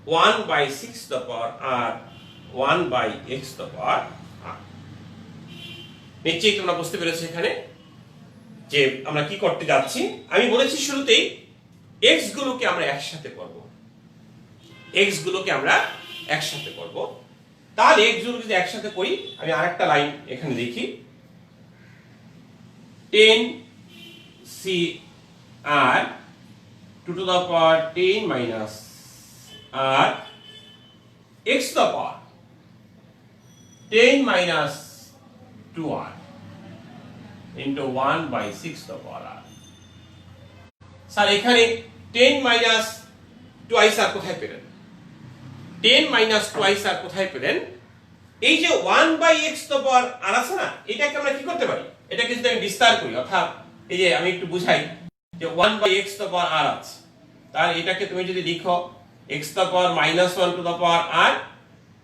1/6 the power r, 1/x the power r। নিশ্চয়ই তোমরা বুঝতে পেরেছো এখানে যে আমরা কি করতে যাচ্ছি। আমি বলেছি শুরুতেই x গুলোকে আমরা একসাথে করব। তাহলে x গুলোকে যদি একসাথে করি, আমি আরেকটা লাইন এখানে লিখি। 10CR 2 to the power 10 minus r, x to the power 10 minus 2r into 1/6 the power r। Sir এখানে 10 minus 2r কোথায় পেলেন? 10 minus 2r কোথায় পেলেন? এই যে 1/x the power r আছে না, এটাকে আমরা কি করতে পারি? এটাকে যদি আমি বিস্তার করি, অর্থাৎ এই যে আমি একটু বুঝাই যে 1/x the power r আছে, তাহলে এটাকে তুমি যদি লিখো x to the power -1 to the power r,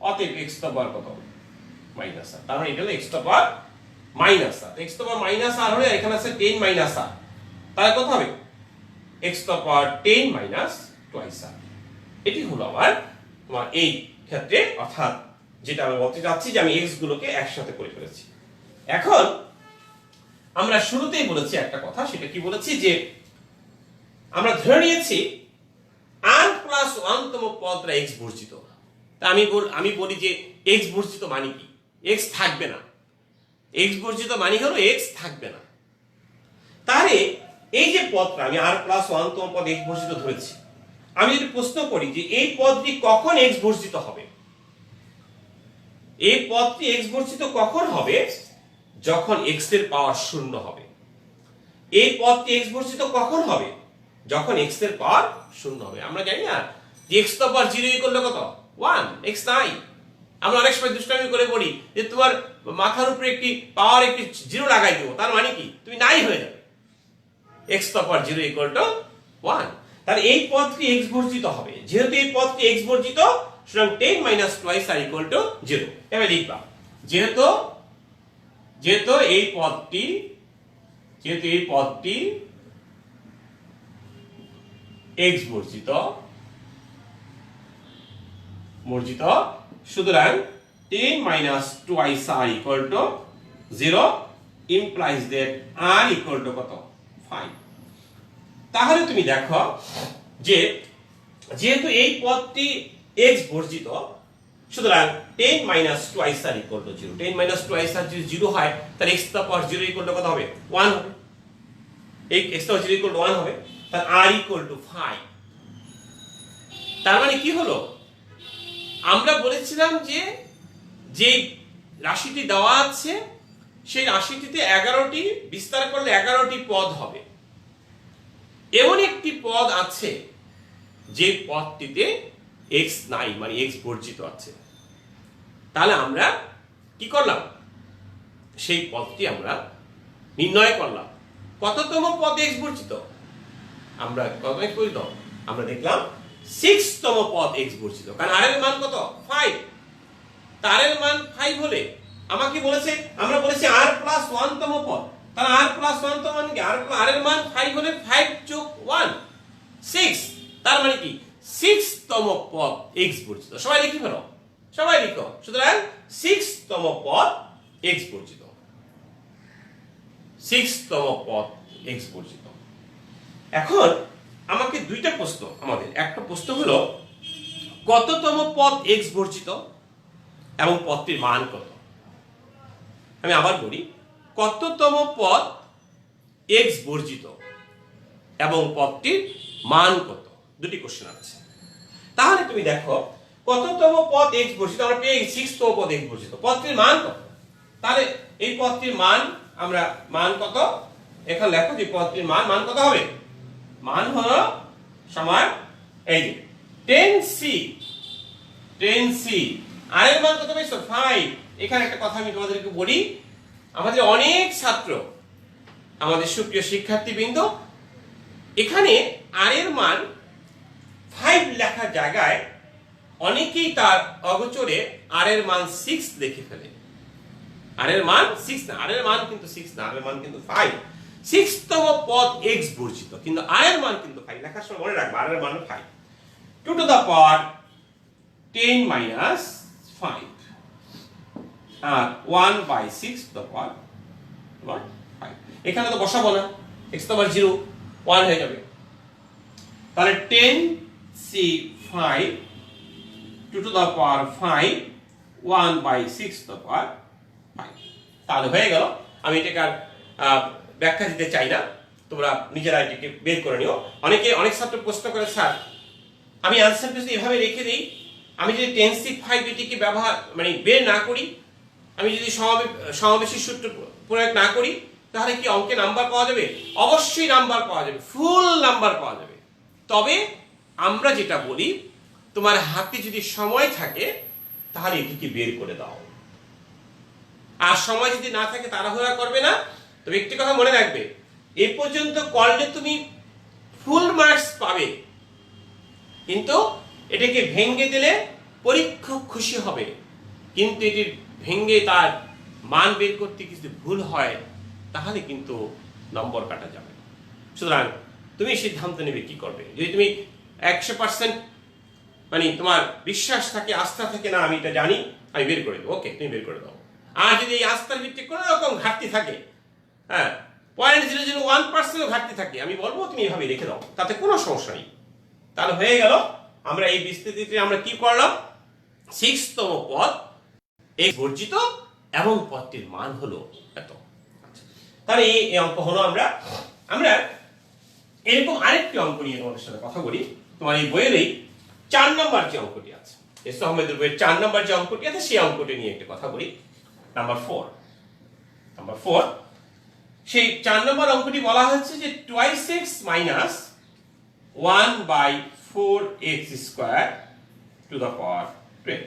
অতএব x to the power কত? Minus r। তার মানে এটা হলো x to the power minus r। x to the power minus r হলে এখানে আছে 10 মাইনাস r, তাহলে কত হবে? x to the power 10 minus twice r। এটি হলো আমার তোমার এই ক্ষেত্রে, অর্থাৎ যেটা আমি বলতে চাচ্ছি যে আমি x গুলোকে একসাথে করে ফেলেছি। এখন আমরা শুরুতেই বলেছি একটা কথা, সেটা কি বলেছি যে আমরা ধরে নিয়েছি r ওয়ানতম পদটা এক্স বর্জিত। তা আমি বলি যে এক্স বর্জিত মানে কি? এক্স থাকবে না। এক্স বর্জিত মানে হলো এক্স থাকবে না। তাহলে এই যে পদটা আমি আর প্লাস ওয়ানতম পদ এক্স বর্জিত ধরেছি, আমি যদি প্রশ্ন করি যে এই পদটি কখন এক্স বর্জিত হবে, এই পদটি এক্স বর্জিত কখন হবে? যখন এক্স এর পাওয়ার শূন্য হবে। এই পদটি এক্স বর্জিত কখন হবে? যখন এক্স এর পাওয়ার শূন্য হবে। আমরা জানি না যে এক্স তো পাওয়ার 0 করলে কত 1, এক্স নাই। আমরা অনেক সময় দুষ্টামি করে বলি যে তোমার মাথার উপরে একটি পাওয়ার একটি 0 লাগাই দেবো, তার মানে কি তুমি নাই হয়ে যাবে। এক্স তো পাওয়ার 0 1। তাহলে এই পদটি এক্স বর্জিত হবে। যেহেতু এই পদটি এক্স বর্জিত, সুতরাং 10 - 2 r = 0। এবার লিখবা যেহেতু এই পদটি এক্স বর্জিত, সুতরাং 10 - 2 r = 0 implies that r = কত 5। তাহলে তুমি দেখো যে যেহেতু এই পদটি x বর্জিত, সুতরাং 10 - 2 r = 0। 10 - 2 r যদি 0 হয় তাহলে x to the power 0 = কত হবে 1 হবে। এই x to the power 0 = 1 হবে, তাহলে r = 5। তার মানে কি হলো? আমরা বলেছিলাম যে যে রাশিটি দেওয়া আছে সেই রাশিটিতে 11টি বিস্তার করলে 11টি পদ হবে। এমন একটি পদ আছে যে পদটিতে x নাই, মানে x বর্জিত আছে। তাহলে আমরা কি করলাম? সেই পদটি আমরা নির্ণয় করলাম। কততম পদ x বর্জিত? আমরা কত x বর্জিত? আমরা দেখলাম 6তম পদ x বর্জিত। কারণ r এর মান কত 5। তার এর মান 5 হলে আমাকে বলেছে, আমরা বলেছি r + 1তম পদ। তাহলে r + 1 তম মানে কি? r এর মান 5 হলে 5 + 1 6। তার মানে কি 6তম পদ x বর্জিত। সবাই লিখি ফেলো, সবাই লিখো। সুতরাং 6তম পদ x বর্জিত, 6তম পদ x বর্জিত। এখন আমাকে দুইটা প্রশ্ন, আমাদের একটা প্রশ্ন হলো কততম পদ x বর্জিত এবং পদটির মান কত। আমি আবার বলি, কততম পদ x বর্জিত এবং পদটির মান কত, দুটি কোশ্চেন আছে। তাহলে তুমি দেখো কততম পদ x বর্জিত, আমরা পেয়ে গেছি 6তম পদ x বর্জিত। পদটির মান কত? তাহলে এই পদটির মান আমরা মান কত এখানে লেখো যে পদটির মান কত হবে? মান হলো সমান এই যে 10c। আর এর মান কত পেয়েছো 5। এখানে একটা কথা আমি তোমাদেরকে বলি, আমাদের অনেক ছাত্র, আমাদের সুপ্রিয় শিক্ষার্থীবৃন্দ, এখানে আর এর মান 5 লেখার জায়গায় অনেকেই তার অগোচরে আর এর মান 6 লিখে ফেলে। আর এর মান 6 না, আর এর মান কিন্তু 6 না, আর এর মান কিন্তু 5। 6তম পদ x বর্জিত, কিন্তু আর এর মান কিন্তু 5। লেখার সময় মনে রাখবা আর এর মান 5। 2 to the power 10 - 5 R 1/6 to the power 5। এখানে তো বসাবো না, x তো আবার 0 1 হয়ে যাবে। তাহলে 10c5 2 to the power 5 1/6 to the power 5। তাহলে হয়ে গেল। আমি এটাকে আর ব্যাখ্যা দিতে চাই না, তোমরা নিজেরা এটাকে বের করে নিও। অনেক ছাত্র প্রশ্ন করে, স্যার আমি আনসারটা যদি এভাবে রেখে দেই, আমি যদি 10c5 এটিকে ব্যবহার মানে বের না করি, আমি যদি সমাবেশী সূত্র প্রয়োগ না করি, তাহলে কি অঙ্কে নাম্বার পাওয়া যাবে? অবশ্যই নাম্বার পাওয়া যাবে, ফুল নাম্বার পাওয়া যাবে। তবে আমরা যেটা বলি, তোমার হাতে যদি সময় থাকে তাহলে এটিকে বের করে দাও, আর সময় যদি না থাকে তাড়াহুড়া করবে না। তবে একটি কথা মনে রাখবে, এ পর্যন্ত করলে তুমি ফুল মার্কস পাবে, কিন্তু এটাকে ভেঙে দিলে পরীক্ষক খুশি হবে। কিন্তু এটি ভেঙে তার মান বের করতে কিছু ভুল হয় তাহলে কিন্তু নম্বর কাটা যাবে। সুতরাং তুমি সিদ্ধান্ত নেবে কি করবে। যদি তুমি 100% মানে তোমার বিশ্বাস থাকে, আস্থা থাকে, না আমি এটা জানি, আমি বের করে দেবো, ওকে তুমি বের করে দাও। আর যদি এই আস্থার ভিত্তিতে কোনো রকম ঘাটতি থাকে, হ্যাঁ 0.001% ঘাটতি থাকে, আমি বলবো তুমি এভাবে রেখে দাও, তাতে কোনো সমস্যা নেই। তাহলে হয়ে গেল আমরা এই বিস্তৃতিতে আমরা কি করলাম, 6 তম পদ x বর্জিত এবং পদটির মান হলো এত। তাহলে এই অঙ্ক হলো আমরা এরকম আরেকটি অঙ্ক নিয়ে তোমাদের সাথে কথা বলি। তোমার এই বইয়ের এই 4 নম্বর যে অঙ্কটি আছে, এস আহমেদের বইয়ের 4 নম্বর যে অঙ্কটি আছে সেই অঙ্কটি নিয়ে একটু কথা বলি। নাম্বার 4 সেই 4 নম্বর অঙ্কটি বলা হচ্ছে যে 2x minus 1/4x square to the power 12।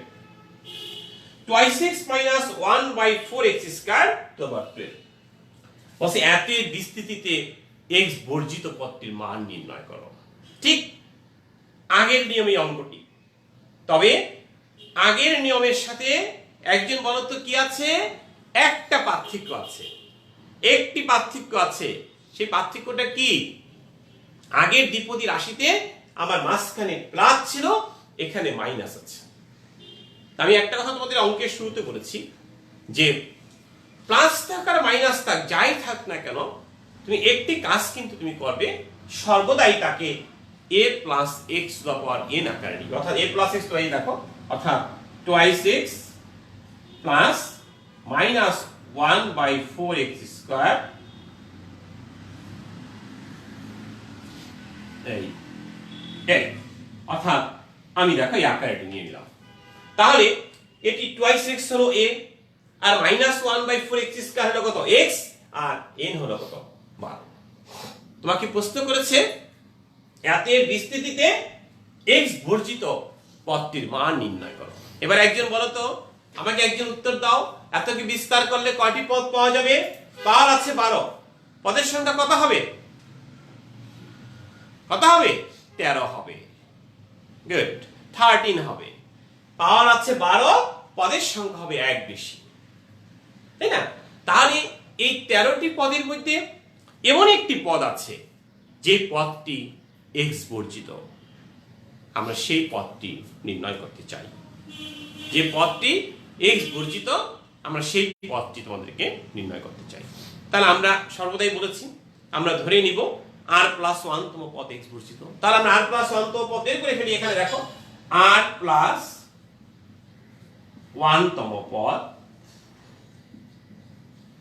2x minus 1/4x square to the power 12 বলছে এতের বিস্তৃতিতে x বর্জিত পদটির মান নির্ণয় করো। ঠিক আগের নিয়মে অঙ্কটি, তবে আগের নিয়মের সাথে একজন বলতো কি আছে, একটা পার্থক্য আছে, একটি পার্থক্য আছে। সেই পার্থক্যটা কি, আগের দ্বিপদী রাশিতে আমার মাঝখানে প্লাস ছিল, এখানে মাইনাস আছে। আমি একটা কথা তোমাদের অঙ্কের শুরুতে বলেছি যে প্লাস থাক আর মাইনাস থাক, যাই থাক না কেন, তুমি একটি কাজ কিন্তু তুমি করবে, সর্বদাই তাকে a plus x to the power n আকারে নিবে। অর্থাৎ a প্লাস x এই দেখো, অর্থাৎ 2x plus minus 1/4x square এই অর্থাৎ আমি দেখো এই আকারটি নিয়ে নিলাম। তাহলে এটি 2x হলো a R minus 1/4x square হলো কত, x, আর n হলো কত, 12। তোমাকে প্রশ্ন করেছে এতের বিস্তৃতিতে x বর্জিত পদটির মান নির্ণয় করো। এবার একজন বলো তো, আমাকে একজন উত্তর দাও, এতকে বিস্তার করলে কয়টি পদ পাওয়া যাবে? পাওয়ার আছে 12, পদের সংখ্যা কত হবে? 13 হবে। গুড, 13 হবে। পাওয়ার আছে 12, পদের সংখ্যা হবে 1 বেশি, তাই না? তাহলে এই 13টি পদের মধ্যে এমন একটি পদ আছে যে পদটি x বর্জিত, আমরা সেই পদটি নির্ণয় করতে চাই। যে পদটি x বর্জিত, আমরা সেই পদটি তোমাদেরকে নির্ণয় করতে চাই। তাহলে আমরা সর্বদাই বলেছি, আমরা ধরে নিব r প্লাস 1 তম পদ x বর্জিত। তাহলে আমরা r প্লাস 1 তম পদ বের করে ফেলি। এখানে দেখো r প্লাস 1 তম পদ,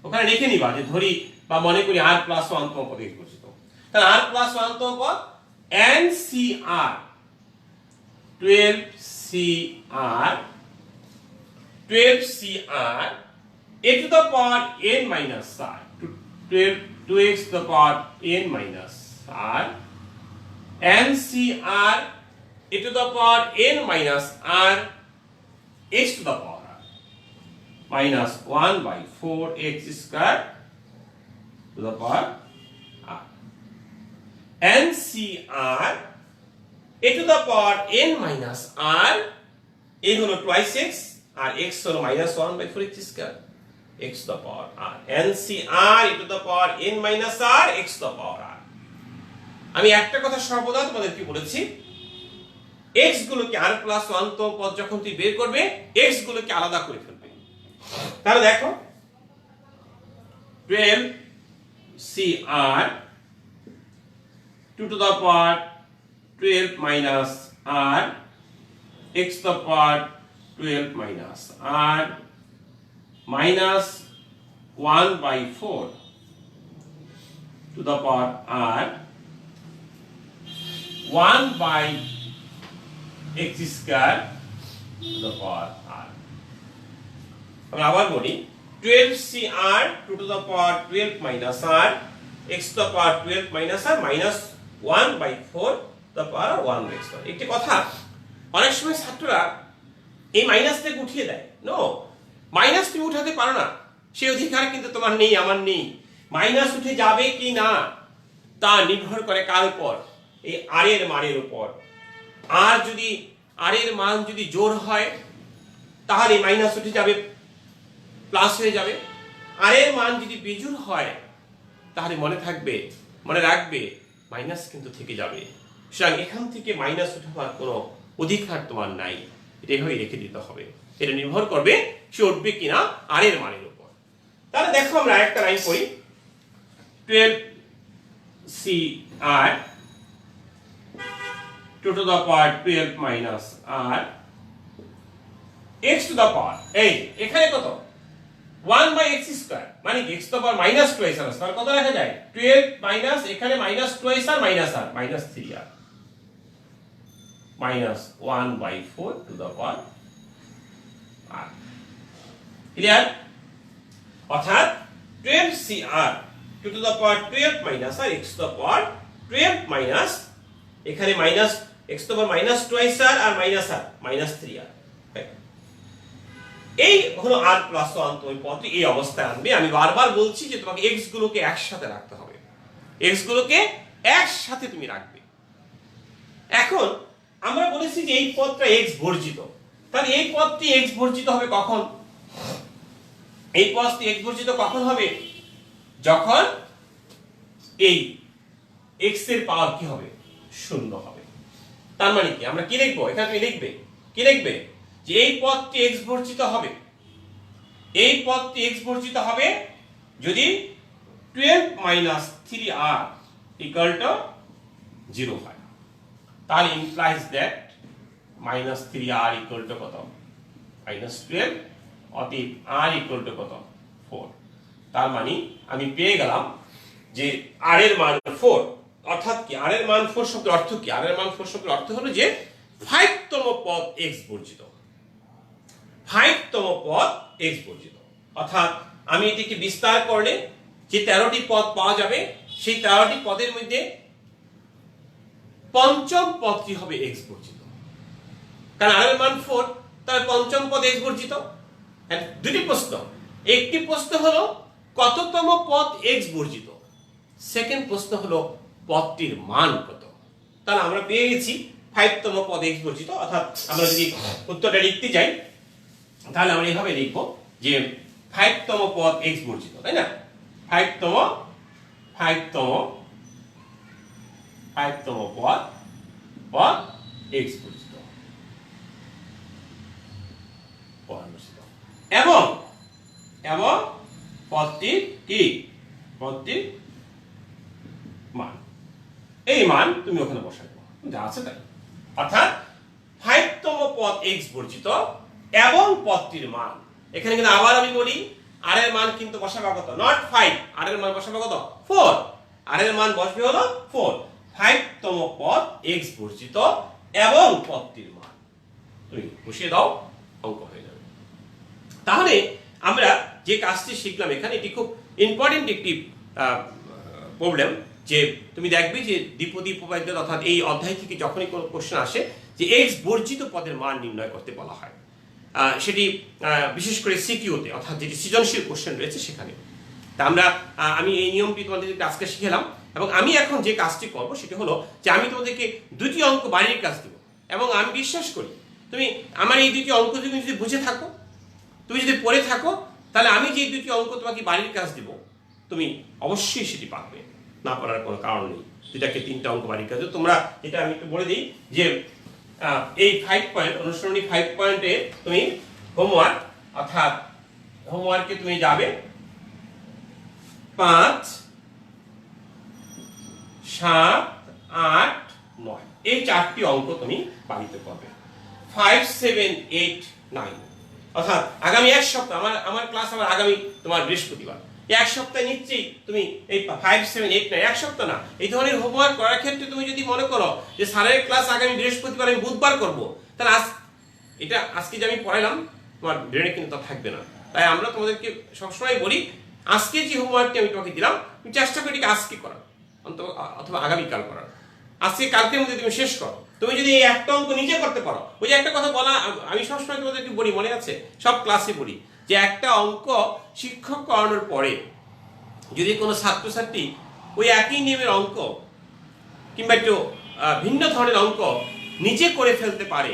ওখানে লিখে নিবা যে ধরি বা মনে করি r প্লাস 1 তম পদ x বর্জিত। তাহলে r প্লাস 1 তম পদ NCR 12CR a to the power n minus r, 2x to the power n minus r, NCR a to the power n minus r x to the power r minus 1/4x square to the power r, NCR a to the power n minus r, a হলো 2x আর x হলো minus 1/4x square, x to the power r, NCR a to the power n minus r, x to the power r। আমি একটা কথা সর্বদা তোমাদেরকে বলেছি, x গুলোকে r plus 1 তম পদ যখন তুই বের করবে, x গুলোকে আলাদা করে ফেলবে। তাহলে দেখো 12CR 2 to the power 12 minus r, x to the power 12 minus r, minus 1/4 to the power r, 1/x square to the power r। আমরা আবার বলি 12CR 2 to the power 12 minus r, x to the power 12 minus r, minus 1/4 to the power 1x। একটি কথা, অনেক সময় ছাত্ররা এই মাইনাসটাকে উঠিয়ে দেয়। নো, মাইনাস তুমি উঠাতে পারো না, সেই অধিকার কিন্তু তোমার নেই, আমার নেই। মাইনাস উঠে যাবে কি না তা নির্ভর করে কার উপর? এই আর এর মানের উপর। আর যদি আর এর মান যদি জোর হয় তাহলে মাইনাস উঠে যাবে, প্লাস হয়ে যাবে। আর এর মান যদি বিজোড় হয় তাহলে মনে রাখবে মাইনাস কিন্তু থেকে যাবে। সুতরাং এখান থেকে মাইনাস উঠাবার কোনো অধিকার তোমার নাই, এভাবেই রেখে দিতে হবে। এটা নির্ভর করবে সে উঠবে কিনা আর এর মানের উপর। তাহলে দেখো আমরা একটা লাইন করি, 12CR 2 to the power 12 minus r x to the power এই এখানে কত 1 by x square মানে x to the power minus 2 r তাহলে কত লেখা যায় 12 minus এখানে minus 2 r minus 3r minus 1 by 4 to the power r clear অর্থাৎ 12cr 2 to the power 12 minus r x to the power 12 minus এখানে minus x to the power minus 2r R minus 3r এই হলো r plus 1 তুমি পদটি এই অবস্থায় আনবে আমি বারবার বলছি যে তোমাকে x গুলোকে একসাথে রাখতে হবে x গুলোকে একসাথে তুমি রাখবে এখন আমরা বলেছি যে এই পদটা x বর্জিত তাহলে এই পদটি x বর্জিত হবে কখন এই পদটি x বর্জিত কখন হবে যখন এই x এর পাওয়ার কি হবে শূন্য হবে তার মানে কি আমরা কি লিখবো এখানে তুমি লিখবে কি লিখবে যে এই পদটি x বর্জিত হবে এই পদটি x বর্জিত হবে যদি 12 3r = 0 হয় তাহলে implies that -3r = কত -12 অতএব r = কত 4 তার মানে আমি পেয়ে গেলাম যে r এর মান 4 অর্থাৎ কি r এর মান 4 শব্দের অর্থ কি r এর মান 4 শব্দের অর্থ হলো যে 5 তম পদ x বর্জিত 5 তম পদ x বর্জিত অর্থাৎ আমি এটিকে বিস্তার করলে যে 13টি পদ পাওয়া যাবে সেই 13টি পদের মধ্যে পঞ্চম পদটি হবে x বর্জিত কারণ r এর মান 4 তার পঞ্চম পদ x বর্জিত দুটি প্রশ্ন একটি প্রশ্ন হলো কততম পদ x বর্জিত সেকেন্ড প্রশ্ন হলো পদটির মান কত তাহলে আমরা পেয়ে গেছি 5 তম পদ x বর্জিত অর্থাৎ আমরা যদি উত্তরটা লিখতে যাই তাহলে আমরা এইভাবে লিখব যে 5 তম পদ x বর্জিত তাই না 5 তম পদ x বর্জিত এবং পদটির কি পদটির মান এই মান তুমি ওখানে বসাই দাও যা আছে তাই অর্থাৎ 5 তম পদ x বর্জিত এবং পদটির মান এখানে কিন্তু আবার আমি বলি r এর মান কিন্তু বসাবে কত নট 5 r এর মান বসাবে কত 4 r এর মান বসবে হলো 4 5 তম পদ x বর্জিত এবং পদটির মান তুমি বসিয়ে দাও অঙ্ক হয়ে যাবে তাহলে আমরা যে কাজটি শিখলাম এখানে এটি খুব ইম্পর্টেন্ট একটি প্রবলেম যে তুমি দেখবে যে দ্বিপদী উপপাদ্য অর্থাৎ এই অধ্যায় থেকে যখনই কোনো কোশ্চেন আসে যে x বর্জিত পদের মান নির্ণয় করতে বলা হয় সেটি বিশেষ করে সিকিউতে অর্থাৎ যেটি সৃজনশীল কোশ্চেন রয়েছে সেখানে তা আমি এই নিয়মটি তোমাদেরকে আজকে শিখেলাম এবং আমি এখন যে কাজটি করব সেটা হলো যে আমি তোমাদেরকে দুটি অঙ্ক বাড়ির কাজ দেব এবং আমি বিশ্বাস করি তুমি আমার এই দুটি অঙ্ক যদি বুঝে থাকো তুমি যদি পড়ে থাকো তাহলে আমি যে দুটি অঙ্ক তোমাকে বাড়ির কাজ দেব তুমি অবশ্যই সেটি পারবে না পারার কোনো কারণ নেই দুটাকে 3টা অঙ্ক বাড়ির কাজ তোমরা এটা আমি একটু বলে দিই যে এই 5 পয়েন্ট অনুসরণী 5 পয়েন্টে তুমি হোমওয়ার্ক অর্থাৎ হোমওয়ার্কে তুমি যাবে 5 7 8 9 এই 4টি অঙ্ক তুমি বাড়িতে করবে 5 7 8 9 অর্থাৎ আগামী এক সপ্তাহ আমার ক্লাস আবার আগামী তোমার বৃহস্পতিবার এক সপ্তাহ নিশ্চয়ই তুমি এই 5 7 8 9 এক সপ্তাহ না এই ধরনের হোমওয়ার্ক করার ক্ষেত্রে তুমি যদি মনে করো যে স্যারের ক্লাস আগামী বৃহস্পতিবার আমি বুধবার করব তাহলে আজকে যে আমি পড়াইলাম তোমার ব্রেনে কিন্তু তা থাকবে না তাই আমরা তোমাদেরকে সবসময় বলি আজকে যে হোমওয়ার্কটি আমি তোমাকে দিলাম তুমি চেষ্টা করি আজকে করার অথবা আগামীকাল করার আজকে কালকের মধ্যে তুমি শেষ করো তুমি যদি এই একটা অঙ্ক নিজে করতে পারো ওই যে একটা কথা বলা আমি সবসময় তোমাদেরকে বলি মনে আছে সব ক্লাসে বলি যে একটা অঙ্ক শিক্ষক করানোর পরে যদি কোনো ছাত্রছাত্রী ওই একই নিয়মের অঙ্ক কিংবা একটু ভিন্ন ধরনের অঙ্ক নিজে করে ফেলতে পারে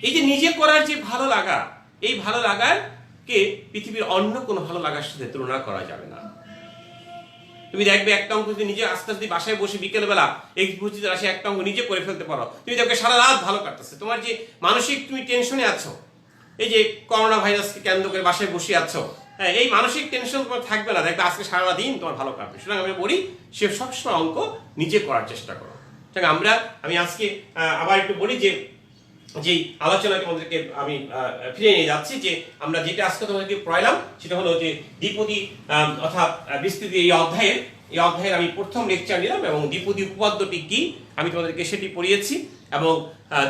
এই যে নিজে করার যে ভালো লাগা এই ভালো লাগাকে পৃথিবীর অন্য কোনো ভালো লাগার সাথে তুলনা করা যাবে না তুমি দেখবে একটা অঙ্ক যদি নিজে আস্তে আস্তে বাসায় বসে বিকেলবেলা x বর্জিত রাশি একটা অঙ্ক নিজে করে ফেলতে পারো তুমি দেখবে সারা রাত ভালো কাটতেছে তোমার যে মানসিক তুমি টেনশনে আছো এই যে করোনা ভাইরাসকে কেন্দ্র করে বাসায় বসে আছো হ্যাঁ এই মানসিক টেনশন তোমার থাকবে না দেখবে আজকে সারা দিন তোমার ভালো কাটবে সুতরাং আমি বলি সে সবসময় অঙ্ক নিজে করার চেষ্টা করো সুতরাং আমি আজকে আবার একটু বলি যে যেই আলোচনা তোমাদেরকে আমি ফিরে নিয়ে যাচ্ছি, যে আমরা যেটা আজকে তোমাদেরকে পড়াইলাম সেটা হলো যে দ্বিপদী অর্থাৎ বিস্তৃতি এই অধ্যায়ের আমি প্রথম লেকচার নিলাম, এবং দ্বিপদী উপপাদ্যটি কি আমি তোমাদেরকে সেটি পড়িয়েছি। এবং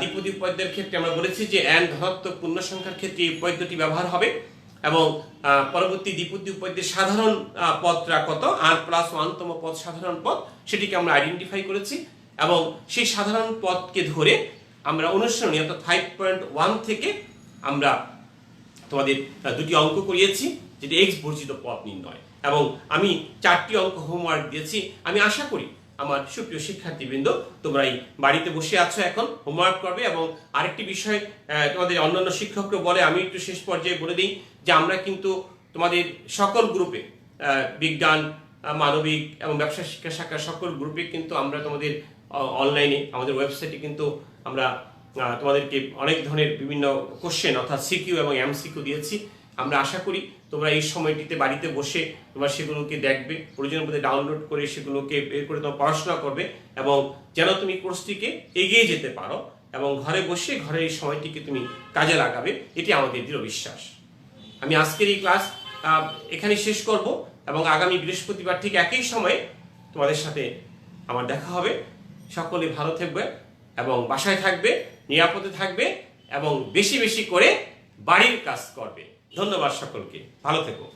দ্বিপদী উপপাদ্যের ক্ষেত্রে আমরা বলেছি যে n ধনাত্মক পূর্ণ সংখ্যার ক্ষেত্রে এই উপপাদ্যটি ব্যবহার হবে, এবং পরবর্তী দ্বিপদী উপপাদ্যের সাধারণ পদটা কত, r+1 তম পদ সাধারণ পদ, সেটিকে আমরা আইডেন্টিফাই করেছি। এবং সেই সাধারণ পদকে ধরে আমরা অনুসরণী অর্থাৎ 5.1 থেকে আমরা তোমাদের দুটি অঙ্ক করিয়েছি, যেটি x বর্জিত পদ নির্ণয়, এবং আমি 4টি অঙ্ক হোমওয়ার্ক দিয়েছি। আমি আশা করি আমার সুপ্রিয় শিক্ষার্থীবৃন্দ তোমরা এই বাড়িতে বসে আছো, এখন হোমওয়ার্ক করবে। এবং আরেকটি বিষয় তোমাদের অন্যান্য শিক্ষকরা বলে, আমি একটু শেষ পর্যায়ে বলে দিই যে আমরা কিন্তু তোমাদের সকল গ্রুপে বিজ্ঞান, মানবিক এবং ব্যবসা শিক্ষা শাখার সকল গ্রুপে কিন্তু আমরা তোমাদের অনলাইনে আমাদের ওয়েবসাইটে কিন্তু আমরা তোমাদেরকে অনেক ধরনের বিভিন্ন কোশ্চেন অর্থাৎ সিকিউ এবং এমসিকিউ দিয়েছি। আমরা আশা করি তোমরা এই সময়টিতে বাড়িতে বসে তোমরা সেগুলোকে দেখবে, প্রয়োজনের মধ্যে ডাউনলোড করে সেগুলোকে বের করে তোমরা পড়াশোনা করবে, এবং যেন তুমি কোর্সটিকে এগিয়ে যেতে পারো এবং ঘরে বসে ঘরের এই সময়টিকে তুমি কাজে লাগাবে, এটি আমাদের দৃঢ় বিশ্বাস। আমি আজকের এই ক্লাস এখানে শেষ করব, এবং আগামী বৃহস্পতিবার ঠিক একই সময়ে তোমাদের সাথে আমার দেখা হবে। সকলে ভালো থাকবে এবং বাসায় থাকবে, নিরাপদে থাকবে, এবং বেশি বেশি করে বাড়ির কাজ করবে। ধন্যবাদ সকলকে, ভালো থেকো।